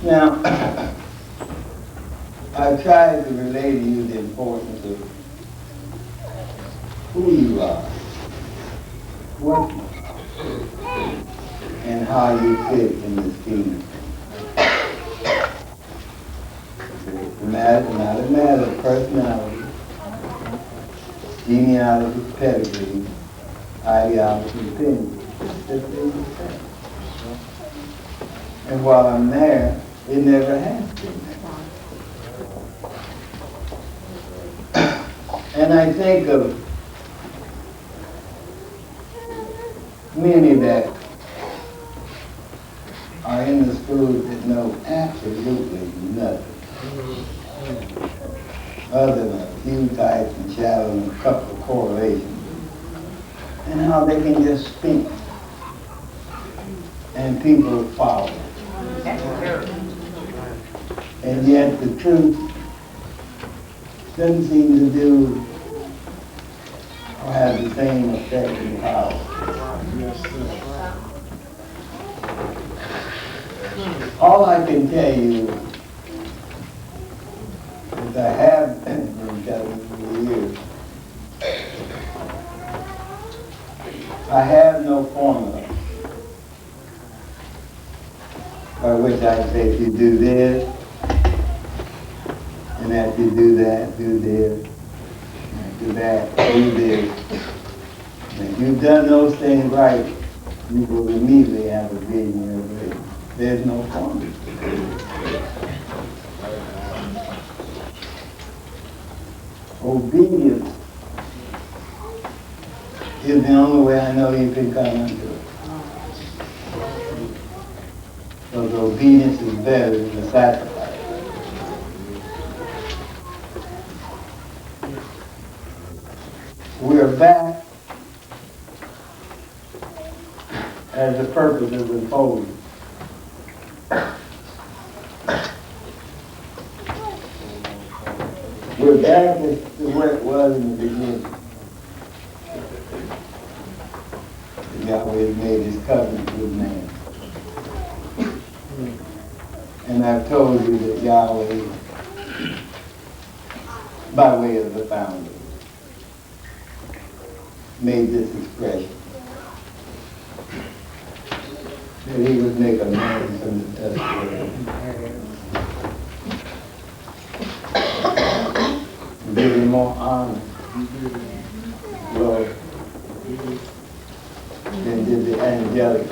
Now, I tried to relate to you the importance of who you are, what you are, and how you fit in this kingdom. It's not a matter of personality, genealogy, pedigree, ideology, opinion. It's just insane. And while I'm there, it never has been there. And I think of many that are in the schools that know absolutely nothing other than a few types and shadows and a couple of correlations, and how they can just speak and people follow. And yet the truth doesn't seem to do or have the same effect and power. All I can tell you is I have been telling you for years. I have no formula by which I say if you do this, and after you do that, do this, and after that, do this. And if you've done those things right, you will immediately have a vision and revelation. There's no formula. Obedience is the only way I know you can come unto it. Because obedience is better than the sacrifice. We're back as the purpose is unfolded. We're back as to what it was in the beginning. Yahweh has made his covenant with man. And I've told you that Yahweh, by way of the founder, made this expression. That he would make a man from the dust of the earth. Give him more honor, Lord, than did the angelic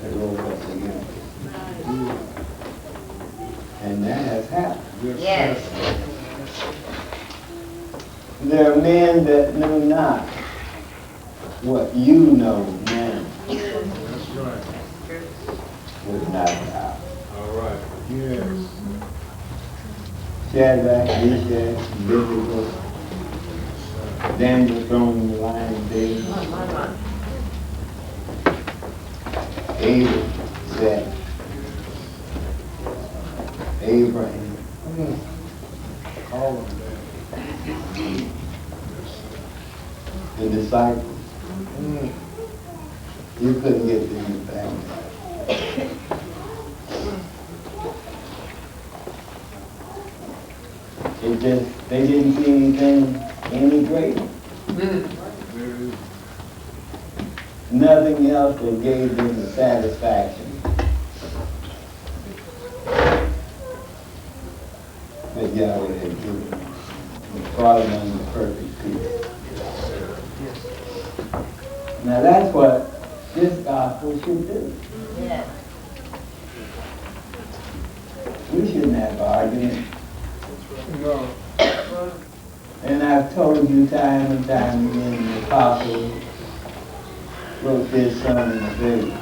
that rose up again. And that has happened. Yes. There are men that know not what you know now. That's right. Was not God. All right. Yes. Shadrach, Meshach, Abednego, Daniel thrown in the lion's den. Abel, Seth, Abraham. All of them. The disciples. You couldn't get them to back. It just, they didn't see anything any greater. Nothing else that gave them the satisfaction that Yahweh had given them. It brought them unto perfect peace. Now that's what this gospel should do. Yes. We shouldn't have arguments. No. And I've told you time and time again, the apostle wrote this son in the baby.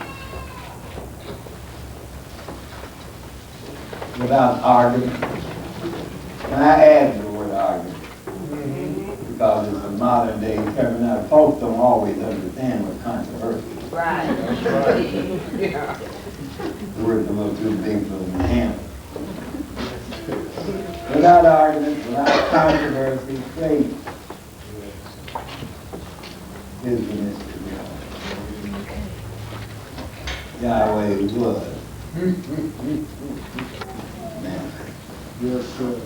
Without argument. And I add the word argument. Because it's a modern day terminology. Folks don't always understand what controversy is. Right. That's right. Yeah. The word's a little too big for them to handle. Without argument, without controversy, faith is the mystery. Yahweh was Yes, sir.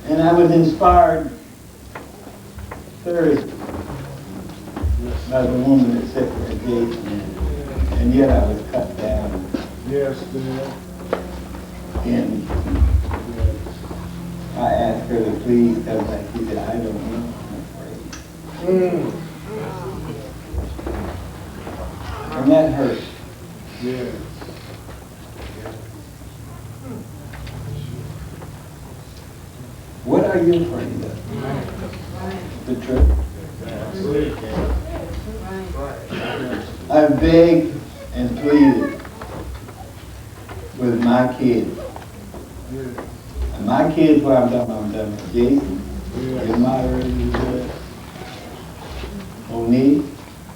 And I was inspired Thursday Yes, by the woman that set the engagement, and yet I was cut down. yes, sir. And Yes. I asked her to please come back. She said, I don't know. I'm afraid. Mm. And that hurt. Yes. What are you afraid of? The truth. That's it. I begged and pleaded with my kids. Yes. And my kids, what I'm talking about, Jason, Yes. your moderator, Monique,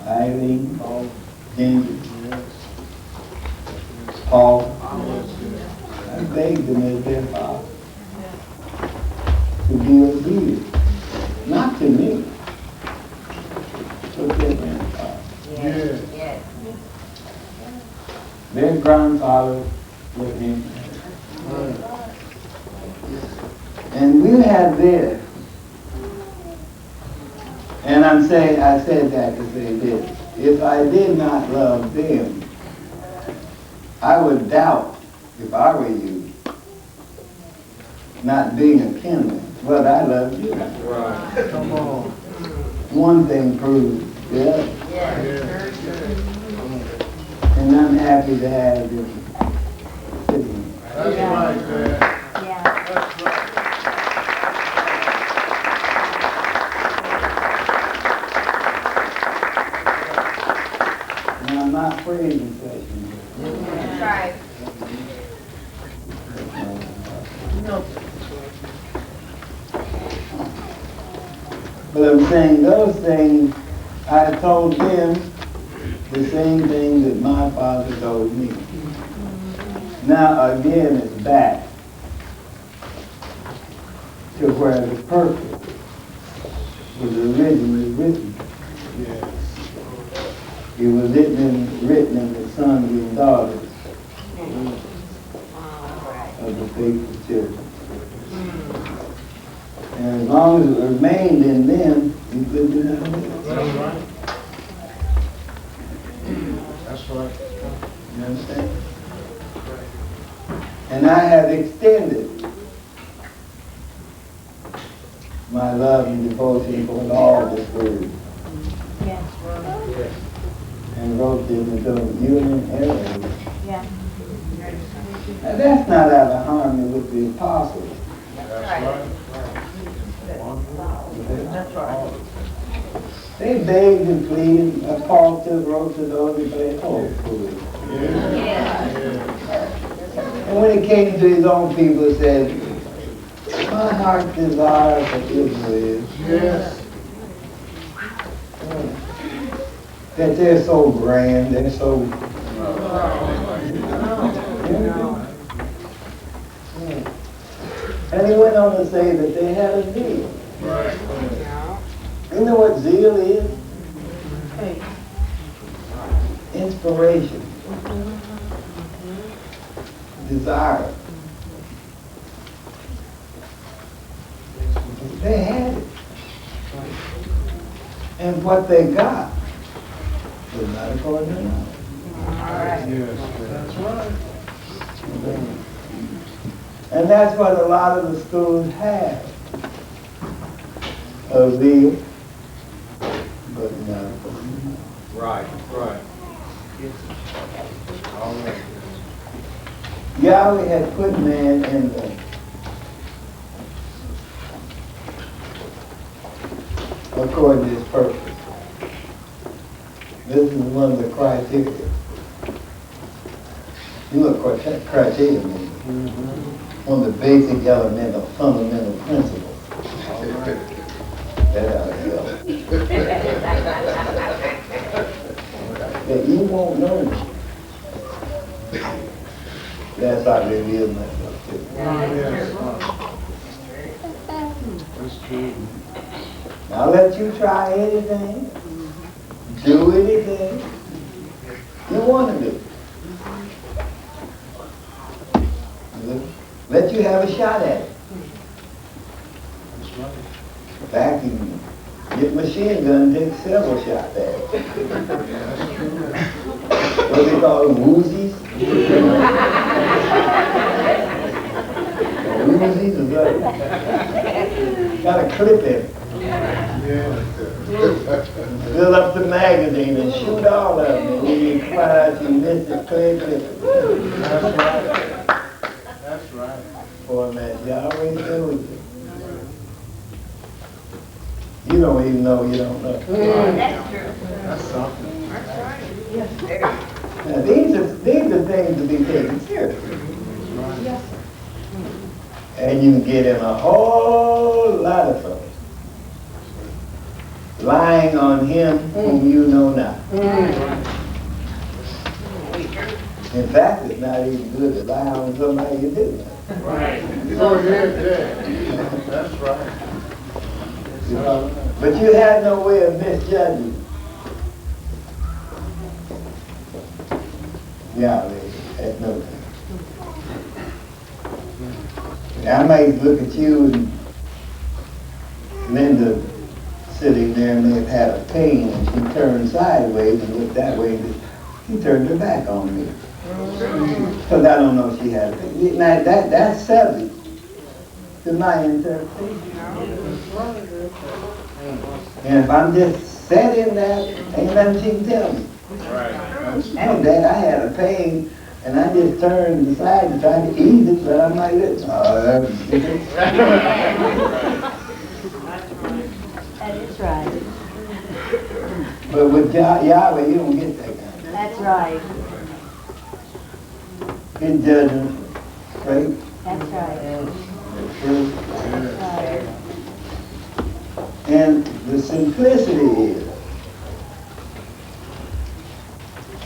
Eileen, All. Ginger, Yes. Paul. Yes, yes. I begged them as their father to be obedient. Not to me, but their grandfather. Yes. Yes. Their grandfather with him. Right. And we had this. And I said that to say this. If I did not love them, I would doubt, if I were you, not being a kinman. But I love you. Right. Come on. One thing proves the other. Yes. Yes. And I'm happy to have them sitting. That's right, man. Yeah. That's right. And I'm not afraid of session. That's right. But I'm saying those things, I told them the same thing that my father told me. Now again, it's back to where the purpose was originally written. Yes. It was written in the sons and daughters of the faithful children. And as long as it remained in them, you couldn't do nothing else. That's right. That's right. You understand? And I have extended my love and devotion for all the schools Yes. and wrote them into union areas. Yeah. Now that's not out of harmony with the apostles. That's right. That's right. They begged and pleaded. Paul still wrote to those who begged, oh, fool. Yeah. And when it came to his own people, he said, my heart desires for Israel Yes. that they're so grand, they're so... And he went on to say that they had a zeal. Right. You know what zeal is? Inspiration. Desire. They had it. And what they got was not according to knowledge. Yes. That's right. And that's what a lot of the schools have. A zeal, but not according to knowledge. Right. Right. All right. Yahweh had put man in the according to his purpose. This is one of the criteria. You know what criteria means? One of the basic elemental, fundamental principles. That ought to help. That you won't know me. That's how they reveal myself to you. Yes. That's true. I'll let you try anything, do anything you want to do. let you have a shot at it. That's right. In fact, you can get a machine gun and take several shots at it. That's true. What they call them, woozies? Woozies is got a clip in it. Yeah. Fill up the magazine and shoot all of them. And when you quiet, you miss it, clip it. That's right. That's right. Boy, man, you always do it. You don't even know you don't know. That's true. That's something. Now, these are things to be taken seriously. That's right. And you can get in a whole lot of trouble. Lying on him whom you know not. In fact, it's not even good to lie on somebody you do know. Right. Oh, yeah. That's right. But you had no way of misjudging. Yeah, that's no time. I might look at you and Linda sitting there may have had a pain and she turned sideways and looked that way and she turned her back on me. Because I don't know if she had a pain. Now that's subject to my interpretation. And if I'm just set in that, ain't nothing she can tell me. Right. And then I had a pain, and I just turned aside to try to ease it, but I'm like this. That is right. But with Yahweh, you don't get that kind of That's right. thing. His judgment, straight, That's right. true. That's right. And the simplicity is,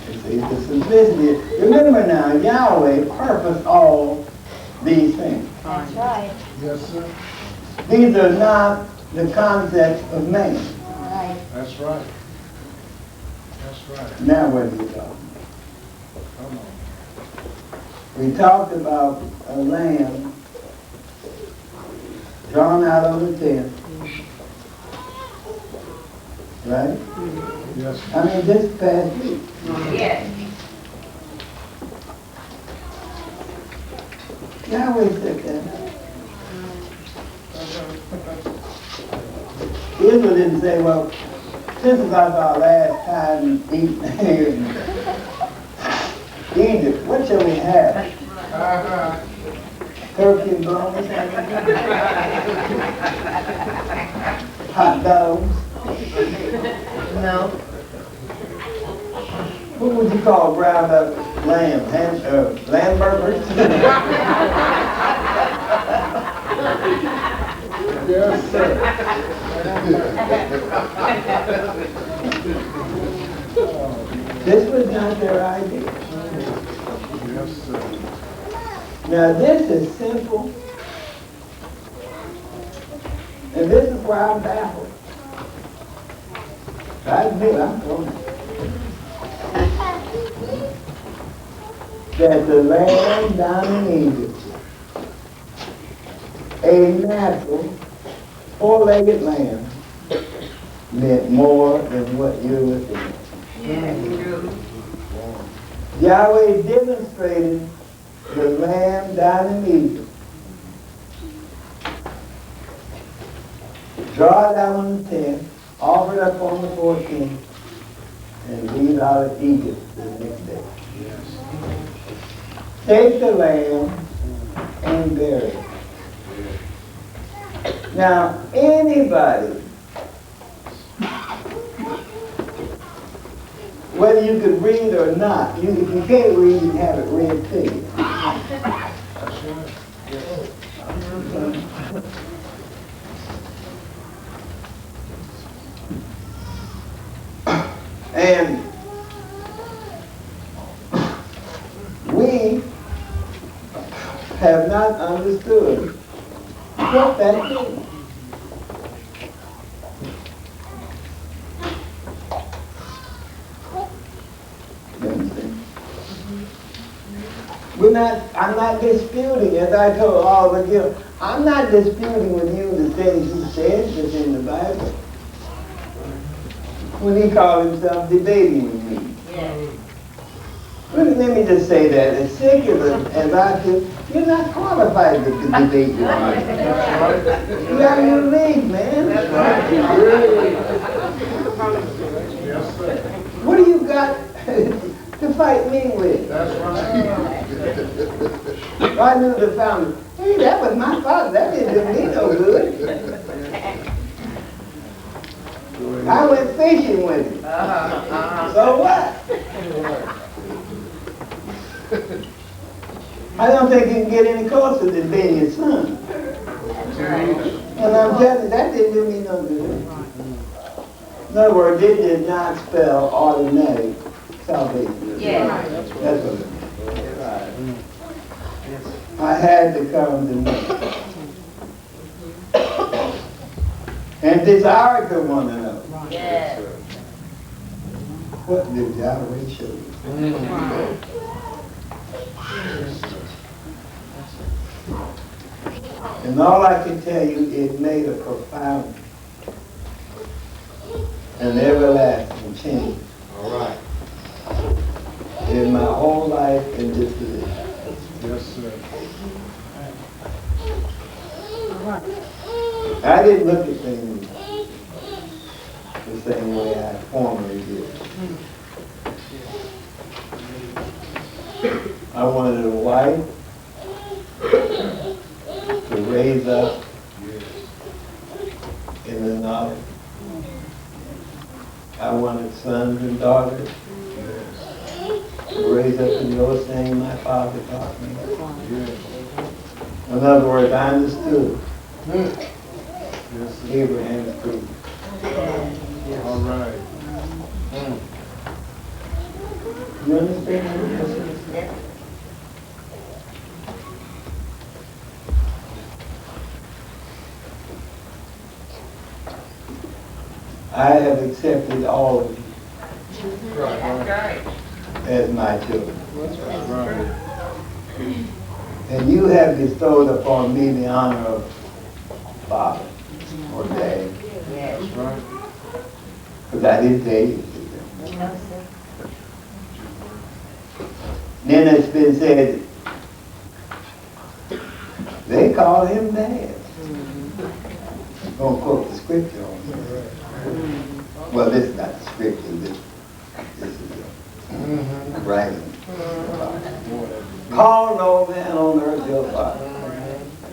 you see, the simplicity is, remember now, Yahweh purposed all these things. That's right. Yes, sir. These are not the concepts of man. Right. That's right. That's right. Now what are you talking about? Come on. We talked about a lamb drawn out on the tent. Right? Yes. I mean, this past week. Yes. Yahweh said that. Israel didn't say, well, this is like our last time eating in Egypt. What shall we have? Turkey and bologna? Hot dogs? No. What would you call ground up lamb? Lamb burgers? Yes, sir. This was not their idea. Yes, sir. Now this is simple. And this is where I'm baffled. I admit I'm going. That the lamb down in Egypt, a natural, four-legged lamb, meant more than what you were thinking. Yeah, true. Yahweh demonstrated the lamb down in Egypt. Draw it out on the tent, offer it up on the 14th, and leave out of Egypt the next day. Yes. Take the lamb and bury it. Now, anybody, whether you could read or not, if you can't read, you have it read to you. That's right. Yes. And we have not understood what that means. You understand? I'm not disputing, as I told all of you, I'm not disputing with you the things he says that's in the Bible. When he called himself debating with me. Let me just say that, as secular as I feel, you're not qualified to debate with me. You're out of your league, man. Yes, sir. What do you got to fight me with? That's right. I knew the founder. Hey, that was my father. That didn't do me no good. I went fishing with him. So what? I don't think you can get any closer than being your son. And I'm telling you, that didn't do me no good. In other words, it did not spell automatic salvation. Yeah. That's what it meant. I had to come to know and desire to want to know. Yes. What did Yahweh show you? And all I can tell you, it made a profound and everlasting change. All right. In my whole life and disposition. Yes, sir. I didn't look at things the same way I formerly did. I wanted a wife to raise up in the knowledge. I wanted sons and daughters to raise up in those things my father taught me. In other words, I understood Abraham's truth. All right. You understand? I have accepted all of you That's right. as my children. That's right. And you have bestowed upon me the honor of father or dad. Yes. That's right. Because I didn't tell you to do that. Then it's been said, they call him dad. I'm going to quote the scripture on this. Well, this is not the scripture, this is the writing. Call no man on earth your father.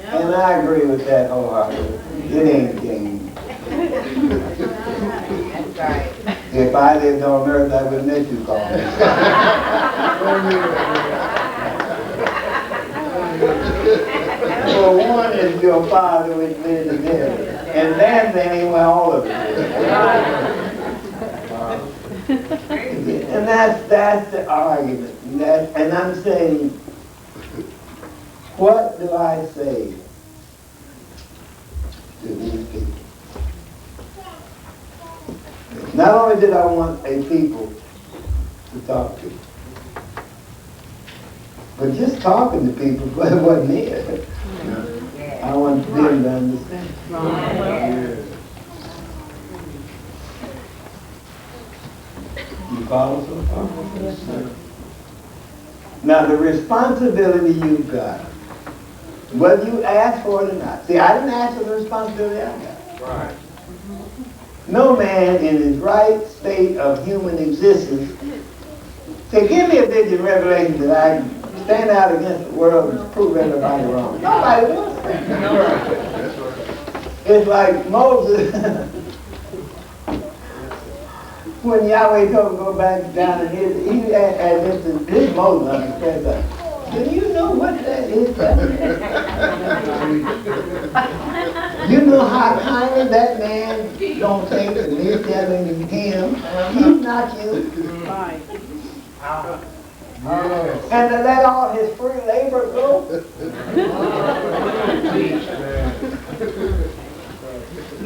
And I agree with that wholeheartedly. It ain't game. That's right. If I lived on earth, I would let you call me. For one is your father which lives in heaven. And that's anywhere all of it is. And that's the argument. And I'm saying, what do I say to these people? Not only did I want a people to talk to, but just talking to people wasn't it. I want them to understand. You follow so far? Yes, sir. Now the responsibility you've got, whether you ask for it or not. See, I didn't ask for the responsibility I got. Right. No man in his right state of human existence say, give me a vision revelation that I can stand out against the world and prove everybody wrong. Nobody wants that. It's like Moses. When Yahweh told him to go back down and he asked this Moses understands that. Do you know what that is? You know how kindly that man don't take to me telling him he's not you. And to let all his free labor go.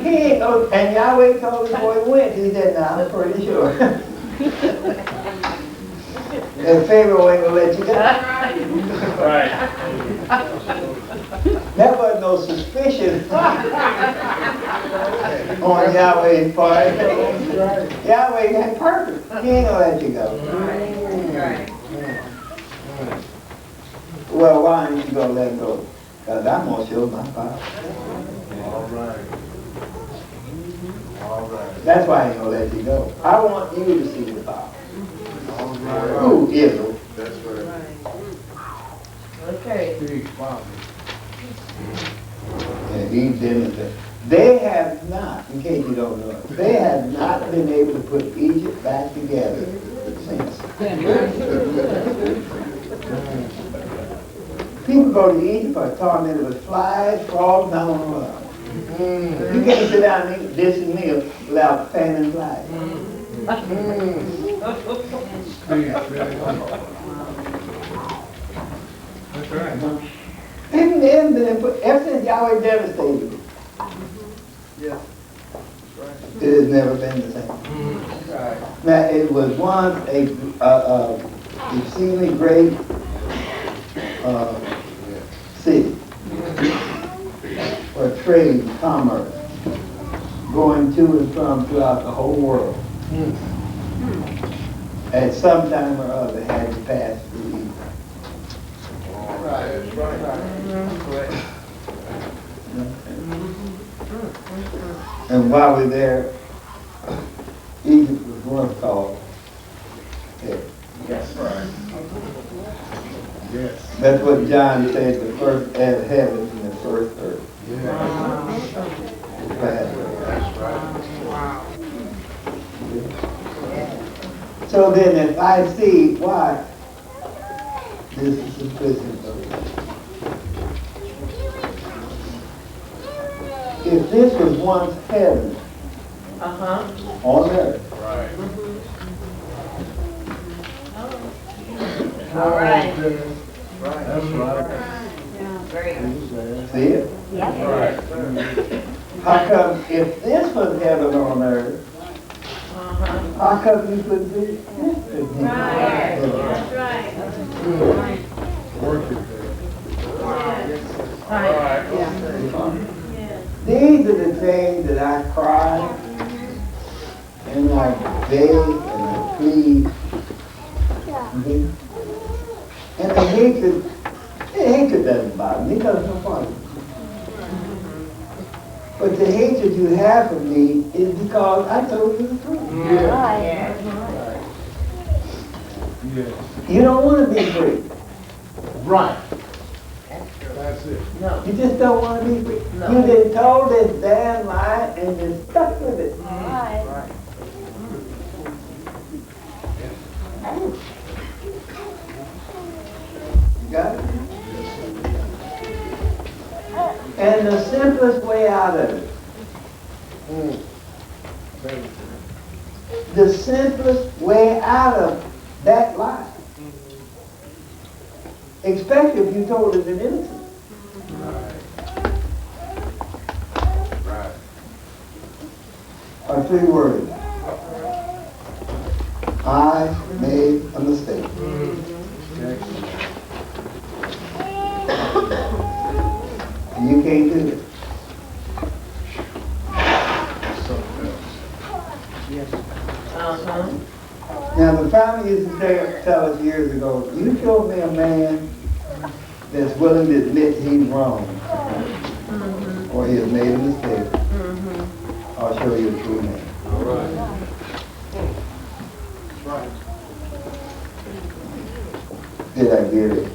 He ain't no, and Yahweh told him before he went, he said, "Now I'm pretty sure." And Pharaoh ain't gonna let you go. Right. There was no suspicion on Yahweh's part. Yahweh had purpose. He ain't gonna let you go. Right. Well, why ain't you gonna let go? Because I'm gonna show my power. All right. All right. That's why I ain't gonna let you go. I want you to see the power. All right. Who is it? That's right. Okay. Big Father. And he demonstrated. They have not, in case you don't know, they have not been able to put Egypt back together since. People go to Egypt are tormented with flies, frogs, down on the You can't sit down and eat this and meal without fanning flies. That's right. Ever since Yahweh devastated it, Yeah. it has never been the same. Right. Now, it was once a exceedingly great city for trade and commerce, going to and from throughout the whole world. At some time or other had to pass through Egypt. Right. That's right. And while we're there, Egypt was once called heaven. That's right. Yes. That's what John said, the first heaven and the first earth. Yeah. That's That's right. So then if I see why this is sufficient for me. If this was once heaven on earth, Right. All right. That's right. Great. see it? Right. How come if this was heaven on earth, how come you couldn't see it? Right. Work it These are the things that I cry and I beg and I plead. Okay? And the hatred doesn't bother me, doesn't no problem. But the hatred you have for me is because I told you the truth. Yeah. Yes. You don't want to be free. Right. That's it. You just don't want to be free. No. You just told this damn lie and you're stuck with it. You got it? And the simplest way out of it, the simplest way out of that lie, especially if you told it an innocent, Right. are 3 words. I made a mistake. And you can't do it. Now the family used to tell us years ago, you show me a man that's willing to admit he's wrong or he has made a mistake, I'll show you a true man. All right. Right. Did I get it?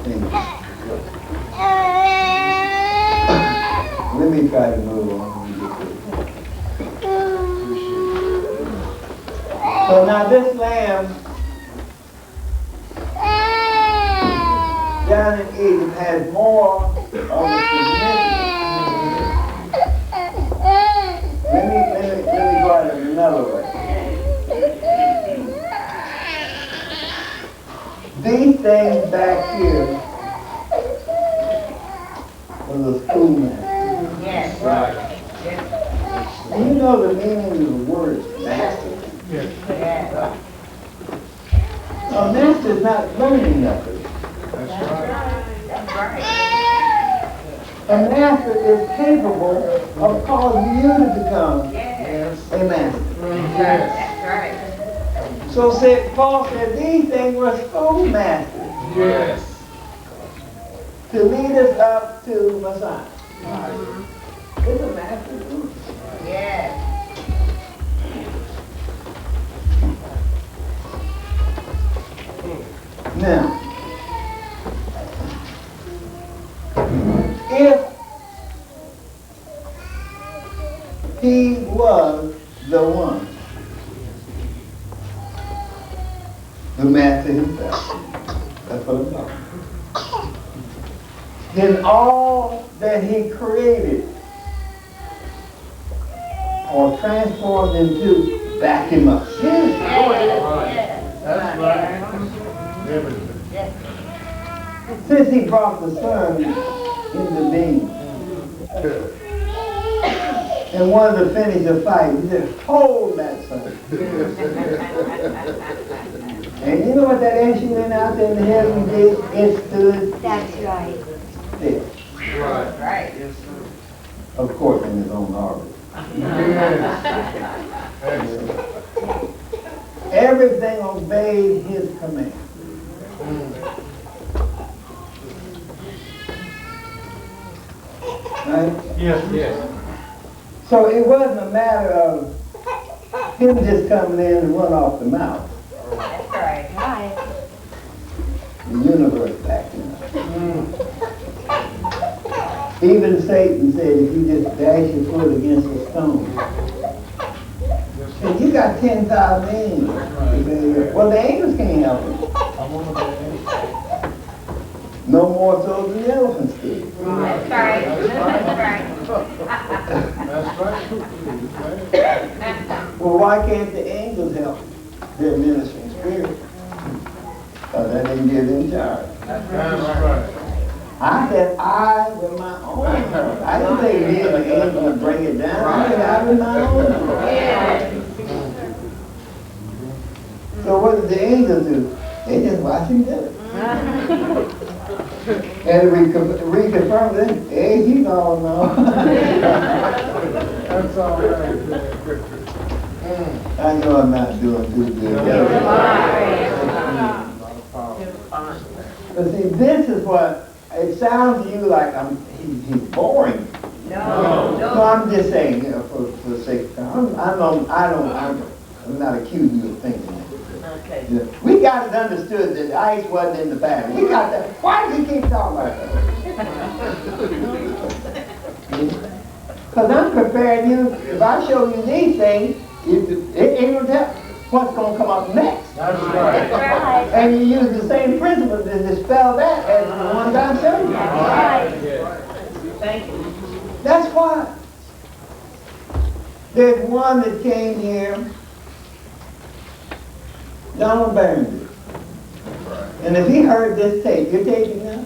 Thank you. Let me try to move on. So now this lamb down in Egypt has more of a significance. Let me go at it another way. These things back here was a schoolmaster. Yes. Right. Do you know the meaning of the word master? Yes. A master's not learning nothing. That's right. That's right. A master is capable of causing you to become Yes. a master. Yes. That's right. So Paul said these things were schoolmasters Yes. to lead us up to Messiah. It's a master too. Yes. Now, if he was the one, the master himself, that's what I'm talking about, then all that he created or transformed into back him up. Yes. That's right. Everything. Yes. Since he brought the sun into being and wanted to finish the fight, he said, hold that sun. And you know what that instrument out there in the heaven did? It stood That's right. still. Right. Right. Yes, sir. Of course, in his own orbit. Yes. Excellent. Everything obeyed his command. Right? Yes. Yes. So it wasn't a matter of him just coming in and run off the mouth. That's right. Right. The universe backed him up. Even Satan said, if you just dash your foot against a stone, and you got 10,000 angels. Well, the angels can't help it. I'm one of the angels. No more so than the elephants did. That's right. That's right. Well, why can't the angels help their ministering spirit? Because that didn't give them charge. That's right. I said I with my own. I didn't say me and the angel to bring it down. I said I with my own. So what did the angels do? They just watch him do it. And reconfirmed it. Hey, he's all now. That's all right. I know I'm not doing too good. But see, this is what it sounds to you like he's boring. No. So I'm just saying, you know, for the sake of time, I'm not accusing you of thinking that. Okay. Yeah. We got it understood that ice wasn't in the pattern. We got that. Why do you keep talking about that? Because I'm preparing you. If I show you these things, it ain't gonna tell what's gonna come up next. That's right. Right. And you use the same principle to dispel that as the ones I showed you. Right. Thank you. That's why. There's one that came here, Donald Barringer. And if he heard this tape, you're taping now?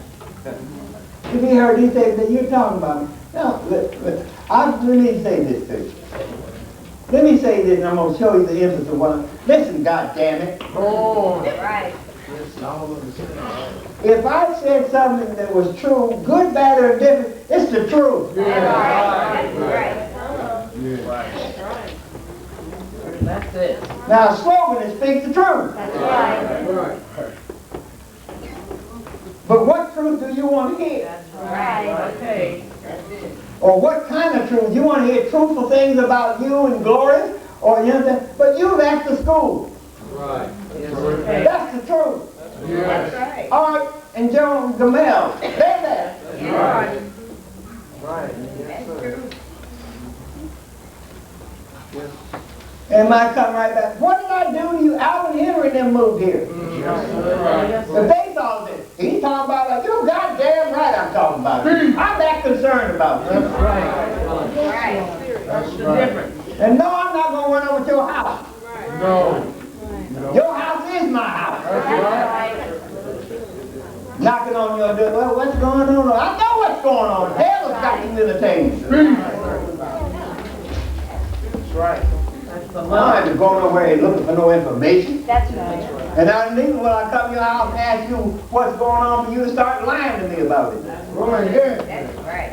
If he heard these tapes that you're talking about, now, let me say this to you. Let me say this, and I'm going to show you the emphasis of what listen, goddammit. Oh. Right. If I said something that was true, good, bad, or indifferent, it's the truth. That's right. That's it. Now, a slogan that speaks the truth. That's right. Right. But what truth do you want to hear? Right. Okay. That's it. Or what kind of truth? You want to hear truthful things about you and glory? Or you understand? But you've asked the school. Right. Okay. That's the truth. That's right. All right, and Joan Gamel, they're there. Right. Right. That's true. And I come right back. What did I do to you? Alvin Henry and them moved here. But they thought that he's talking about like, you're goddamn right I'm talking about it. I'm that concerned about That's you. right. Right. That's The right. difference. And no, I'm not going to run over to your house. No. Your house is my house. That's right. Knocking on your door. Well, what's going on? I know what's going on. Hell has got you entertained. That's right. I don't have to go nowhere and looking for no information. That's right. And I need when I come to your house and ask you what's going on for you to start lying to me about it. Right here. That's right.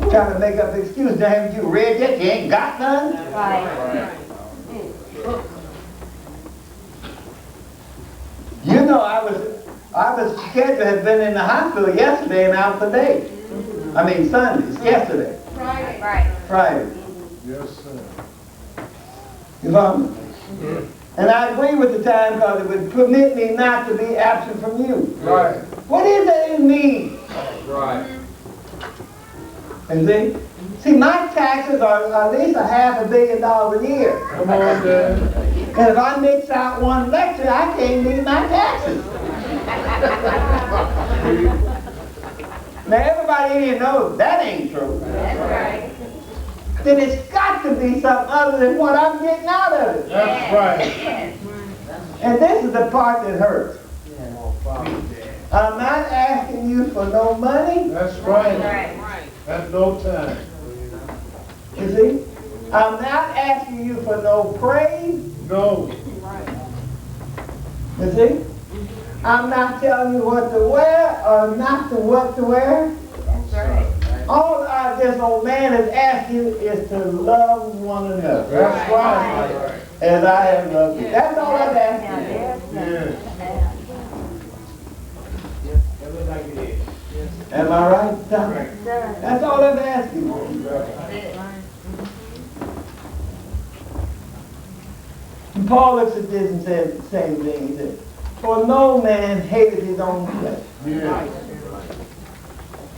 Trying to make up excuses. Now, haven't you read yet? You ain't got none? Right. You know, I was scheduled, had been in the hospital yesterday and out today. I mean Sunday, it's yesterday, Right. Right. Friday. Yes, sir. You follow me? And I agree with the time because it would permit me not to be absent from you. Right. What is that in me? Right. And see, my taxes are at least $500 million a year. Come on, Dad. And if I mix out one lecture, I can't meet my taxes. Now everybody in here knows that ain't true. That's right. Then it's got to be something other than what I'm getting out of it. That's right. Yes. And this is the part that hurts. I'm not asking you for no money, That's right. Right. At no time. you see. I'm not asking you for no praise, No. you see. I'm not telling you what to wear or not to what to wear. That's right. All this old man is asking you is to love one another. That's right. As I have loved you. That's all I'm asking you. Yes. Am I right, Tom? That's all I'm asking you. And Paul looks at this and says the same thing. He said, for no man hateth his own flesh. Yes.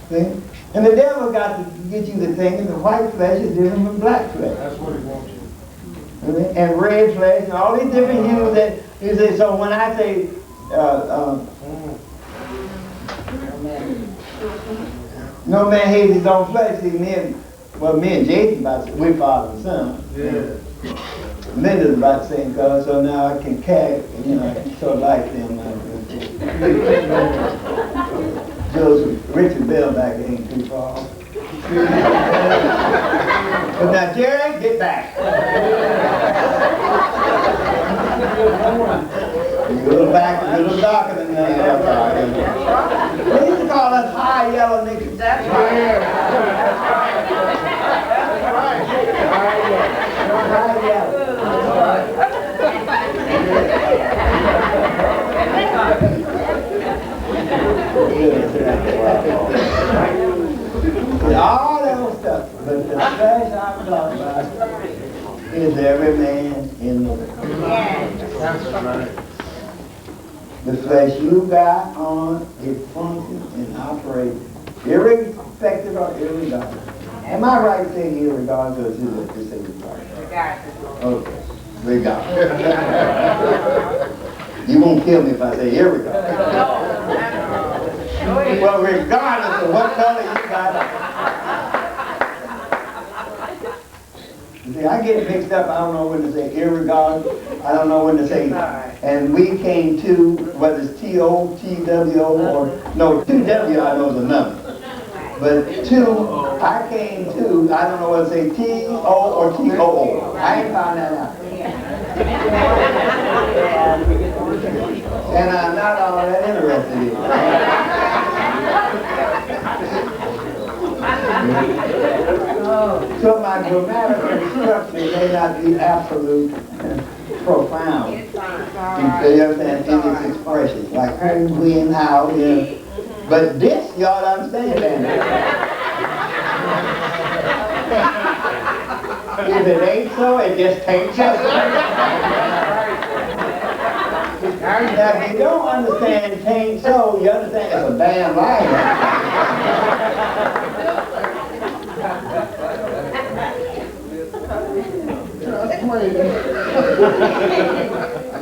See? And the devil got to get you to thinking the white flesh is different from black flesh. That's what he wants you. And red flesh and all these different hues that you say. So when I say no man hates his own flesh, see me and Jason about to say we're father and son. Yeah. Linda's about the same color, so now I can I can sort of like them. Joseph, Richard Bell back ain't too far. But now, Jerry, get back. You're a little back, a little darker than the other. They used to call us high yellow niggas. That's right. High yellow. All that old stuff, but the flesh I'm talking about is every man in the world. That's right. The flesh you got on, it functions and operates irrespective or irregardless. Am I right saying irregardless, or is it to say regardless? Okay, regardless. You won't kill me if I say irregardless. Well, regardless of what color you got. See, I get mixed up. I don't know when to say irregardless. I don't know when to say. And we came to, whether it's T-O, T-W-O, or, no, 2-W I know is a number. But I came to, I don't know whether to say T-O or T-O-O. I ain't found that out. And I'm not all that interested in it. So my grammatical structure may not be absolute and profound. You understand in its expressions, like who, when, how, But this, y'all understand that. If it ain't so, it just ain't just. Now, if you don't understand it ain't so, you understand it's a damn lie.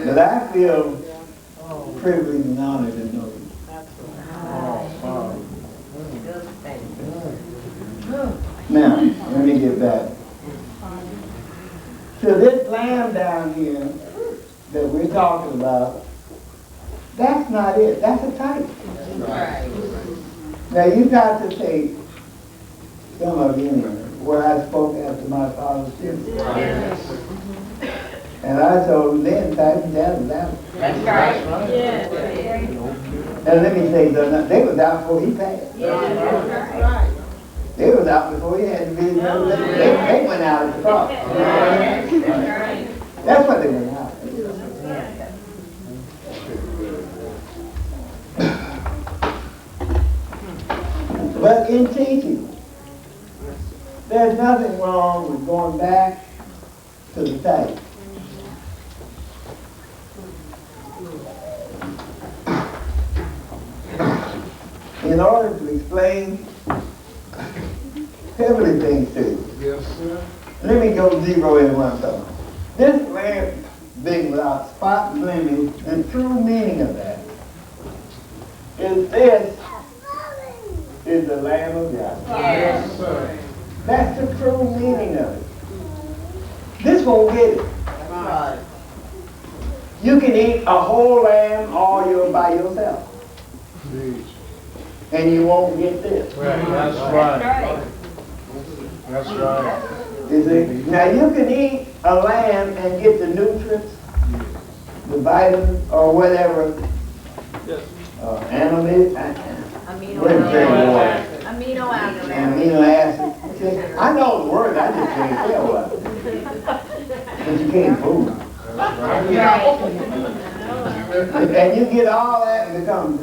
But I feel privileged and honored to know you. Now, let me get back. So this lamb down here that we're talking about, that's not it. That's a type. Now you've got to take Some of you, where I spoke after my father's funeral. And I told them then, Titan, that. That's right. And let me say something, they was out before he passed. That's right. They was out before he had to be, they went out at the cross. That's what they went out. But in teaching, there's nothing wrong with going back to the text. In order to explain heavenly things to you. Yes, sir. Let me go zero in one time. This lamb being without spot and blemish, the true meaning of that is this is the Lamb of God. Yes, sir. That's the true meaning of it. This won't get it. Right. You can eat a whole lamb all you're by yourself, and you won't get this. Right, that's right. That's right. You see? Now you can eat a lamb and get the nutrients, the vitamins, or whatever. Amino acid. See, I know the word, I just can't tell what. But you can't prove it. And you get all that and become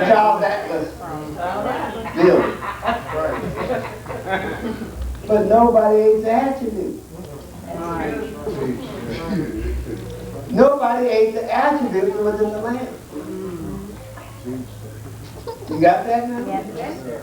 Charles Atlas Bill. But nobody ate the attribute. Nobody ate the attribute that was in the lamb. You got that now? Yes, sir.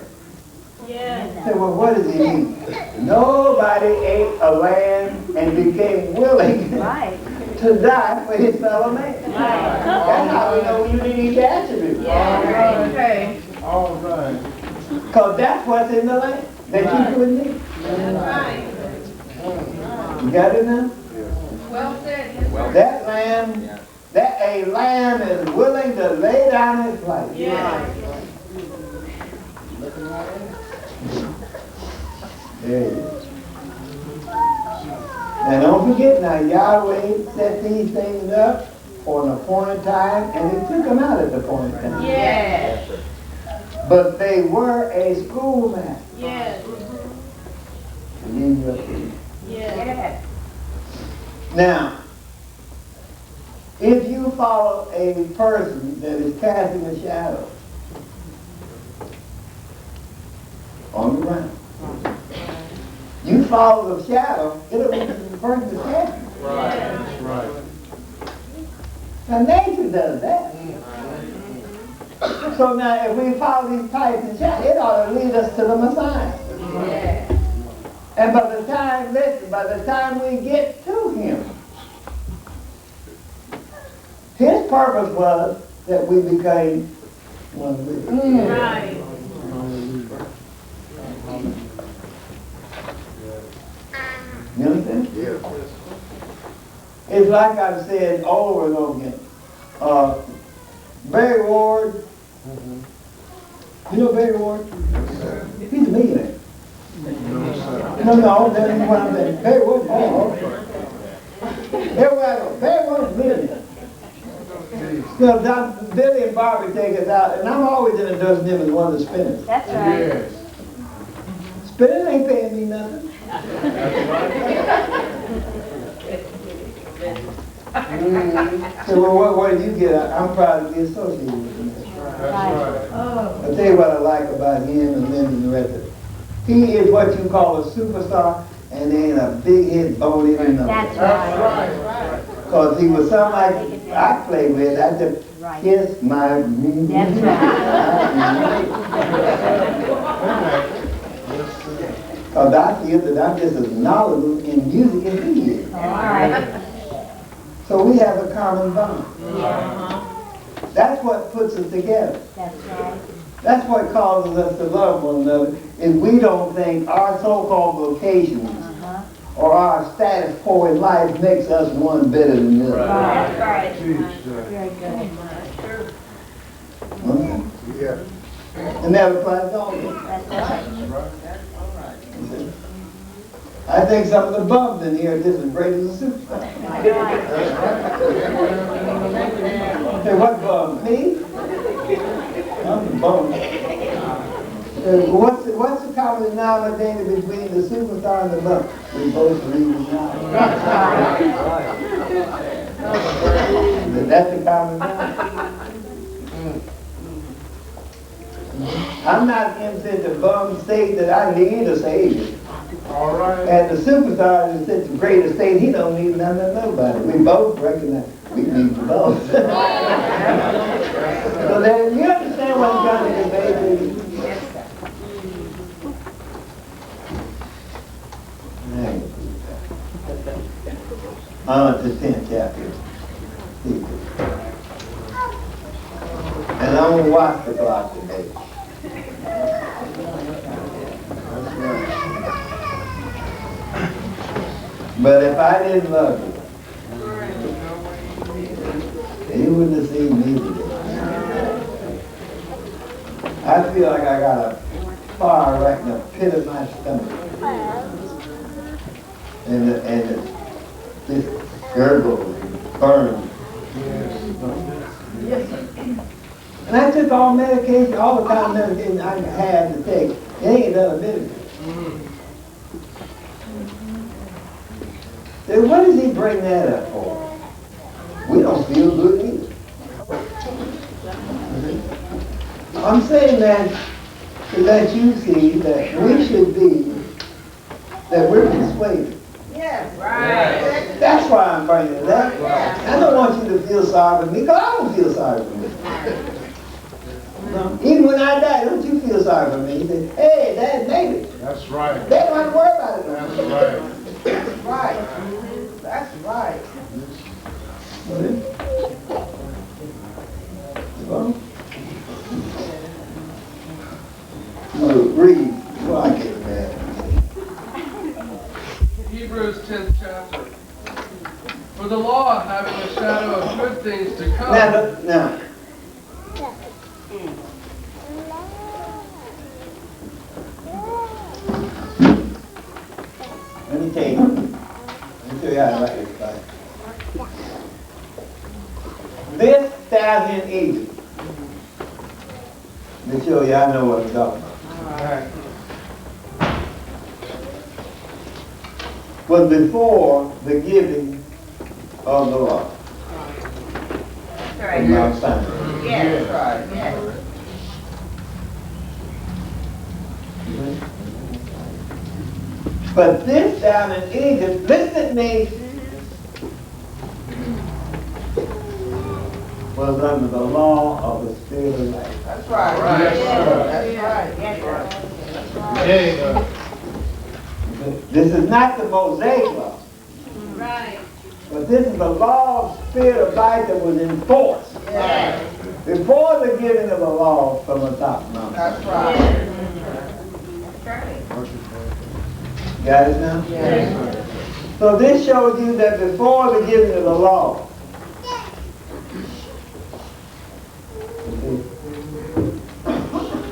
Yeah. So, well, what does it mean? Nobody ate a lamb and became willing to die for his fellow man. That's how we know you didn't eat the attribute. Okay. All right. Because that's what's in the lamb that you couldn't eat. That's right. You got it now? Well said. Yes, sir. That lamb, that a lamb is willing to lay down his life. There it is. Now don't forget now, Yahweh set these things up for an appointed time, and he took them out at the appointed time. Yes. But they were a schoolmaster. Yes. Yes. Now, if you follow a person that is casting a shadow on the ground, you follow the shadow, it'll be the person that's casting. Right. That's right. Now nature does that. So now if we follow these types and shadows, it ought to lead us to the Messiah. Yes. And by the time we get to him, his purpose was that we became one with him. Right. You understand? Yeah. It's like I've said over and over again. Barry Ward, you know Barry Ward? He's a millionaire. No, that's what I'm saying. Barry Ward, everywhere I go, Barry Ward's a millionaire. You know, Billy and Barbie take us out, and I'm always introducing him as one of the spinners. That's right. Yes. Spinning ain't paying me nothing. So well, what did you get? I'm proud to be associated with him. That's right. I'll tell you what I like about him and Lynn and the rest of it. He is what you call a superstar, and there ain't a big head bone in him. That's That's right. right. Because he was somebody I played with. I just kiss my That's Because I feel that I'm just as knowledgeable in music as he is. right. So we have a common bond. That's what puts us together. That's right. That's what causes us to love one another, is we don't think our so-called vocations or our status quo in life makes us one better than the other. That's right. Teach that. Very good. Okay. Yeah. And never put on it. That's right. I think some of the bums in here are just as great as the superstars. Hey, what bum? Me? I'm the bum. What's the common denominator between the superstar and the bum? We both read the novel. That's the common denominator. I'm not in such a bum state that I need a savior. All right. And the superstar is in such a greater state, he don't need none of nobody. We both recognize we need them both. So then you understand what I'm trying to convey to you? On to 10th chapter. And I'm going to watch the clock today. But if I didn't love you, you wouldn't have seen me today. I feel like I got a fire right in the pit of my stomach. And this gurgle burns. And I took all medication, all the kind of medication I had to take. It ain't done a minute. Then what does he bring that up for? We don't feel good either. I'm saying that to let you see that we should be, that we're persuaded. Yes, right. That's why I'm bringing it up. I don't want you to feel sorry for me, because I don't feel sorry for me. No. Even when I die, don't you feel sorry for me? You say, hey, Dad made it. That's right. They don't have to worry about it. That's right. That's right. That's right. Well, read before I get mad. Hebrews 10th chapter. For the law, having a shadow of good things to come. Now. Let me tell you. Let me show you how to write this down. This down in Egypt. Let me show you I know what I'm talking about. Was before the giving of the law. Right. From Mount Sinai. Yes, right. Yes. But this down in Egypt, listen to me, was under the law of the Spirit of life. That's right. Right. Yes, Yes, That's right. Yeah. This is not the Mosaic law, Right. but this is the law of Spirit of life that was enforced Yes. before the giving of the law from the top of Mount That's Sinai. right. That's right. Got it now? Yes. So this shows you that before the giving of the law,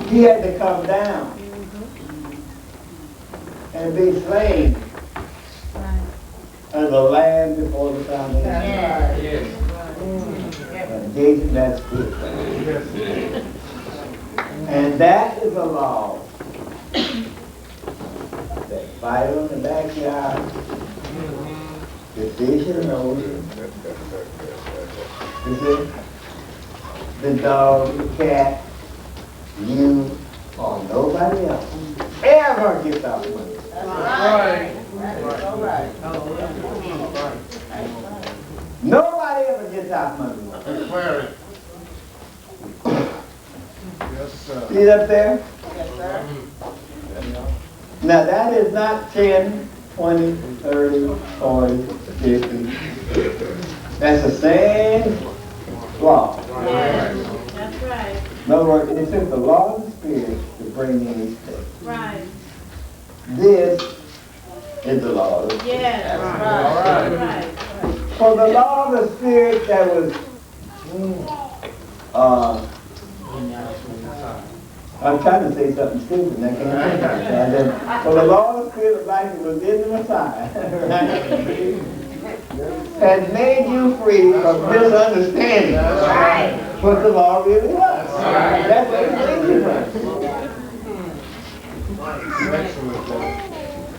he had to come down and be slain as a lamb before the foundation. Yes. Yes. Jason, that's good. And that is a law that fight on the backyard, the fish and roses, the dog, the cat, you, or nobody else ever gets out of money. That's Right. That's all right. Nobody ever gets out money. Declare it. Yes, sir. See it up there? Yes, sir. Now that is not 10, 20, 30, 40, 50. That's the same law. Yes. That's right. In other words, it took the law of the Spirit to bring in each day. Right. This is the law of the Spirit. Yes. All Right. right. Right. For the law of the Spirit that was I'm trying to say something stupid, and I can't think of it. And then, for the law of the Spirit of life that was in the Messiah, right, has made you free from misunderstanding Right. what the law really was. Right. That's what it means. Excellent.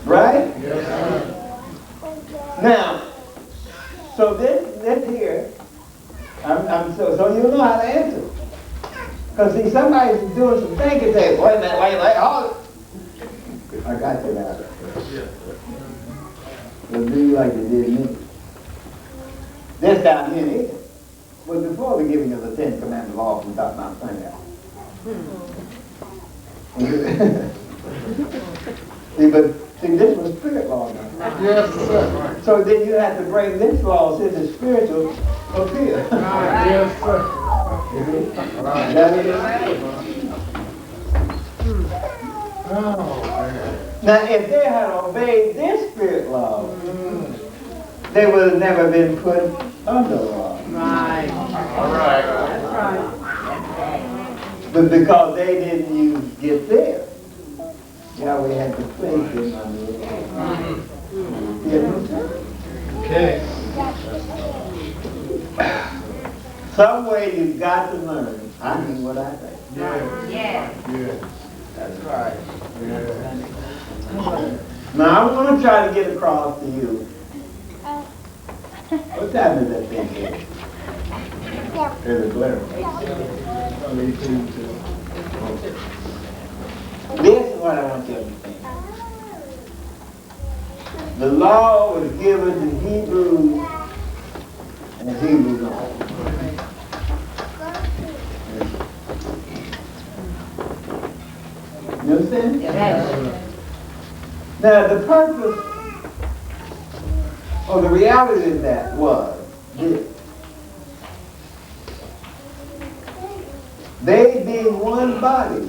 Right? Yes, sir. Now, so this here, so you know how to answer. Because see, somebody's doing some thinking, say, wait a minute, wait, hold it. I got you now. They'll do you like they did me. This down here was before the giving of the Ten Commandment law from top Mount Sinai. See, this was spirit law now. Yes, sir. So then you have to bring this law to the spiritual up here. Yes, sir. Is that what it is? Oh, man. Now, if they had obeyed this spirit law, they would have never been put under law. Right. All right. That's right. But because they didn't get there, Yahweh had to place them under the law. Okay. Some way you've got to learn. I mean what I think. Yeah. Yeah. Yeah. That's right. Yeah. Now I want to try to get across to you. What time is that thing here? There's a glare. This is what I want you to understand. The law was given to Hebrews and Hebrews only. You understand? Yes. Now the purpose or the reality of that was this. They being one body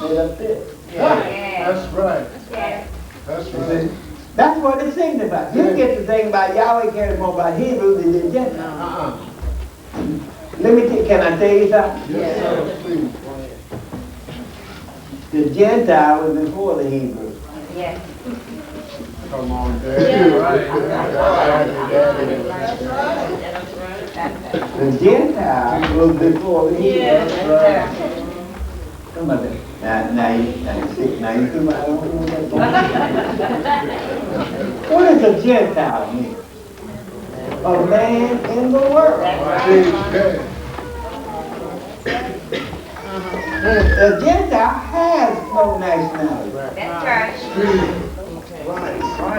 made up this. Yeah. That's right. Yeah. That's You right. see? That's what it's signifies. You get to think about Yahweh cares more about Hebrews than the Gentiles. Let me can I tell you something? Yes, sir. Please. The Gentile was before the Hebrew. Yeah. Come on, Dad. Yeah. Right. The Gentile was before the Hebrew. Yeah. Come on, now you come out. What does a Gentile mean? A man in the world. A Gentile has no nationality. That's right.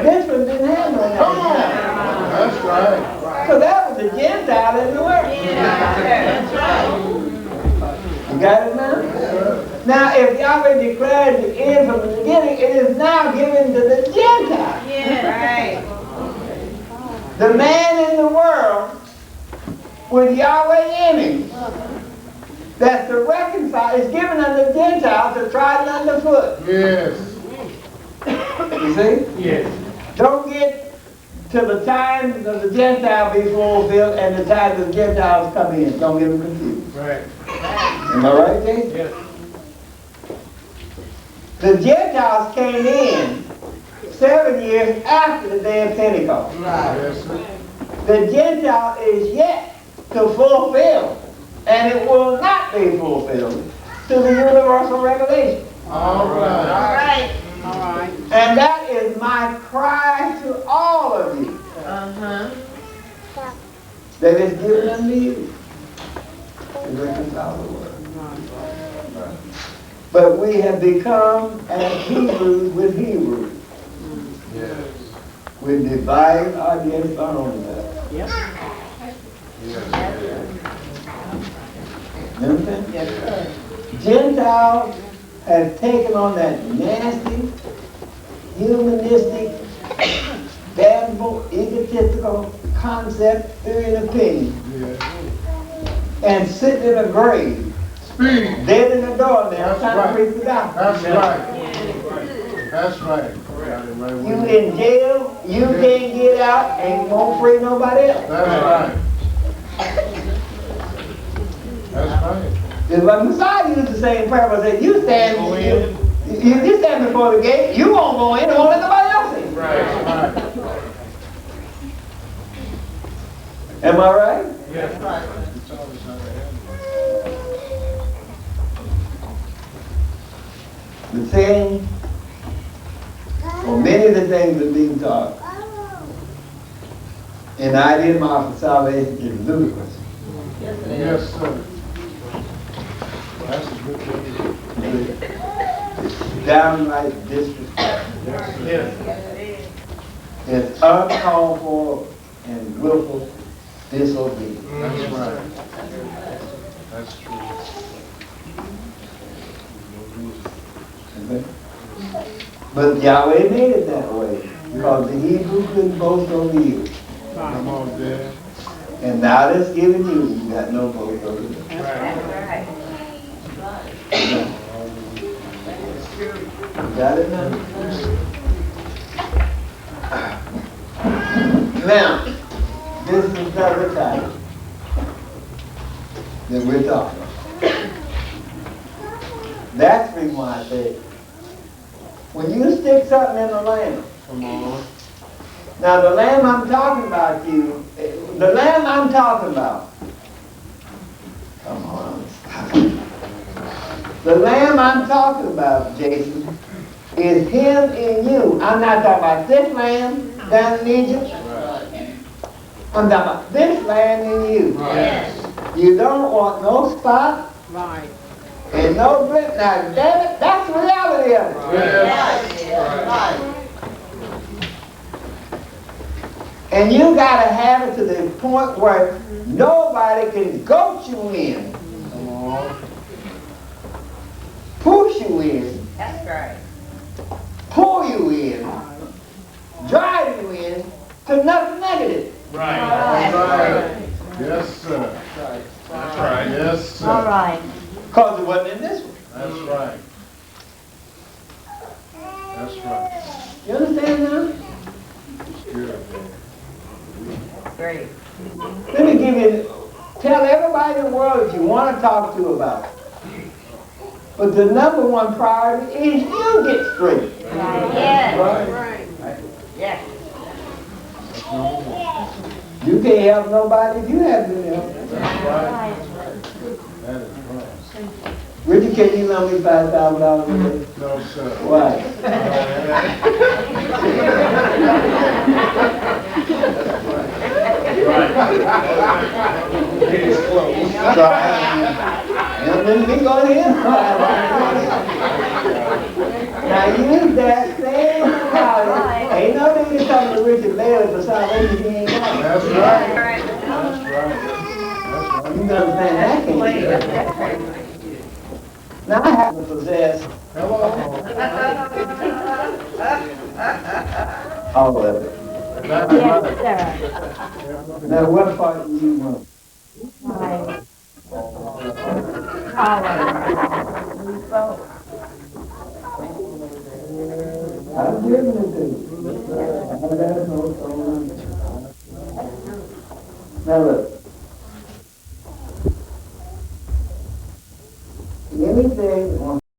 This one didn't have no nationality. That's right. So that was a Gentile in the world. That's right. You got it now? Now, if Yahweh declared the end from the beginning, it is now given to the Gentile. Yeah. Right. The man in the world with Yahweh in him. That's to reconcile. It's given unto the Gentiles to trodden underfoot. Yes. You see? Yes. Don't get to the times of the Gentile be fulfilled and the times of the Gentiles come in. Don't get them confused. Right. Am I right, Jason? Yes. The Gentiles came in 7 years after the day of Pentecost. Yes, sir. The Gentile is yet to fulfill, and it will not be fulfilled to the universal revelation. All All right. right. All right. And that is my cry to all of you, Uh-huh. that is given unto you to reconcile the world. But we have become as Hebrews with Hebrews. Yes. We divide against our own self. Yep. Yes. You understand? Yes, sir. Gentiles have taken on that nasty, humanistic, damnable, egotistical concept, theory, and opinion, Yes. and sitting in a grave, Speed. dead in the door now, That's trying right. to preach the gospel. That's right. That's right. You in jail, you can't get out, and you won't free nobody else. That's right. That's right. If the Messiah used the same prayer, but said, you stand before the gate, you won't go in, and won't let nobody else in. Right. Am I right? Yes. The thing, or many of the things that are being taught in PIDMR for salvation is ludicrous. Yes, sir. That's a good thing. It's downright disrespect. Yes. It's uncalled for and willful disobedience. That's right. That's true. Okay? But Yahweh made it that way because the Hebrew couldn't boast over you. Come on, Dad. And now that's given you, you got no boast over them. Right. You got it now? Now, this is another time that we're talking about. That's the reason why I say, when you stick something in the lamb, Come on. now the lamb I'm talking about come on, the lamb I'm talking about, Jason, is him in you. I'm not talking about this lamb down in Egypt. Right. I'm talking about this lamb in you. Right. You don't want no spot Right. and no blip. Now, damn it, that's the reality of it. Right. And you gotta have it to the point where nobody can goat you in, Come on. push you in, That's right. pull you in, drive you in to nothing negative. Right. That's right. Yes, sir. That's right. Yes, sir. All right. Because it wasn't in this one. That's right. That's right. You understand now? It's good, man. Great. Let me give you, tell everybody in the world that you want to talk to about it. But the number one priority is you get straight. Yes. Right? Yes. That's number one. You can't help nobody if you haven't been helped. That's right. That is right. Richard, can you loan me $5,000 a day? No, sir. Why? It's close. Try. And then we go here. Now use that same power. Ain't no need to come to Richard Bailey for salvation he ain't got. That's right. That's right. You understand that, can't you? Now I happen to possess Hello. all of it. That's Yes, right. sir. Now what part do you want? Right. All right. I'm giving it to you. Now look,